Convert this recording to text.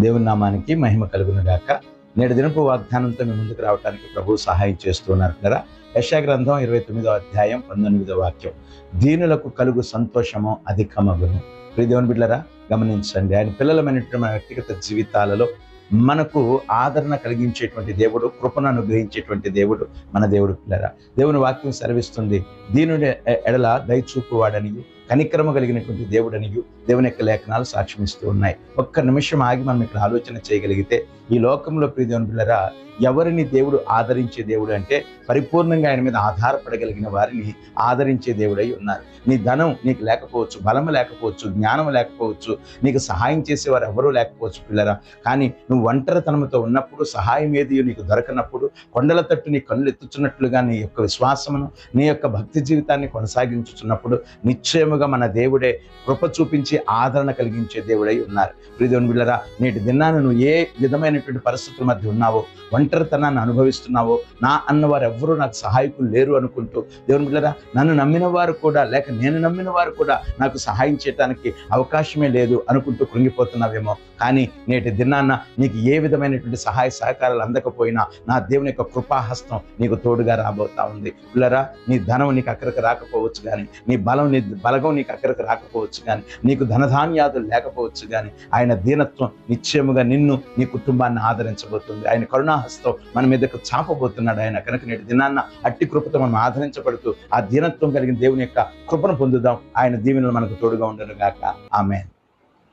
దేవుని నామానికి మహిమ కలుగును గాక. నేడు దినపు వాగ్దానంతో మీ ముందుకు రావడానికి ప్రభువు సహాయం చేస్తున్నారు కదా. యెషయా గ్రంథం 29వ అధ్యాయం 19వ వాక్యం, దీనులకు కలుగు సంతోషము అధికమగును. ప్రియ దేవుని బిడ్డలారా, గమనించండి, ఆయన పిల్లలమైనటువంటి మన వ్యక్తిగత జీవితాలలో మనకు ఆదరణ కలిగించేటువంటి దేవుడు, కృపను అనుగ్రహించేటువంటి దేవుడు మన దేవుడు. పిల్లరా, దేవుని వాక్యం సెలవిస్తుంది, దీనుడి ఎడల దయచూపువాడనియు కనిక్రమ కలిగినటువంటి దేవుడనియు దేవుని యొక్క లేఖనాలు సాక్ష్యమిస్తూ ఉన్నాయి. ఒక్క నిమిషం ఆగి మనం ఇక్కడ ఆలోచన చేయగలిగితే, ఈ లోకంలో ప్రియ దేవుని బిడ్డలారా, ఎవరిని దేవుడు ఆదరించే దేవుడు అంటే పరిపూర్ణంగా ఆయన మీద ఆధారపడగలిగిన వారిని ఆదరించే దేవుడై ఉన్నారు. నీ ధనం నీకు లేకపోవచ్చు, బలము లేకపోవచ్చు, జ్ఞానం లేకపోవచ్చు, నీకు సహాయం చేసేవారు ఎవరూ లేకపోవచ్చు పిల్లరా. కానీ నువ్వు ఒంటరితనంతో ఉన్నప్పుడు, సహాయం ఏది నీకు దొరకనప్పుడు, కొండల తట్టు నీ కన్నులు ఎత్తుచున్నట్లుగా నీ యొక్క విశ్వాసమును, నీ యొక్క భక్తి జీవితాన్ని కొనసాగించుచున్నప్పుడు నిశ్చయముగా మన దేవుడే కృప చూపించి ఆదరణ కలిగించే దేవుడై ఉన్నారు. ప్రియ దేవుని బిడ్డలారా, నేటి దినాన నువ్వు ఏ విధమైనటువంటి పరిస్థితుల మధ్య ఉన్నావో, ఒంటరితనాన్ని అనుభవిస్తున్నావో, నా అన్నవారు ఎవ్వరూ నాకు సహాయకులు లేరు అనుకుంటూ, దేవుని బిడ్డలారా, నన్ను నమ్మిన వారు కూడా, లేక నేను నమ్మిన వారు కూడా నాకు సహాయం చేయడానికి అవకాశమే లేదు అనుకుంటూ కృంగిపోతున్నావేమో. కానీ నేటి దినాన్న నీకు ఏ విధమైనటువంటి సహాయ సహకారాలు అందకపోయినా నా దేవుని యొక్క కృపాహస్తం నీకు తోడుగా రాబోతా ఉంది. పిల్లరా, నీ ధనం నీకు అక్కడికి రాకపోవచ్చు కానీ, నీ బలగం నీకు అక్కడికి రాకపోవచ్చు కానీ, నీకు ధనధాన్యాదులు లేకపోవచ్చు కానీ, ఆయన దీనత్వం నిశ్చయముగా నిన్ను, నీ కుటుంబాన్ని ఆదరించబోతుంది. ఆయన కరుణాహస్తం మన మీదకు చాపబోతున్నాడు ఆయన. కనుక నేటి దినాన్న అట్టి కృపతో మనం ఆదరించబడుతూ ఆ దీనత్వం కలిగిన దేవుని యొక్క కృపను పొందుదాం. ఆయన దీవెనలు మనకు తోడుగా ఉండను గాక. ఆమేన్.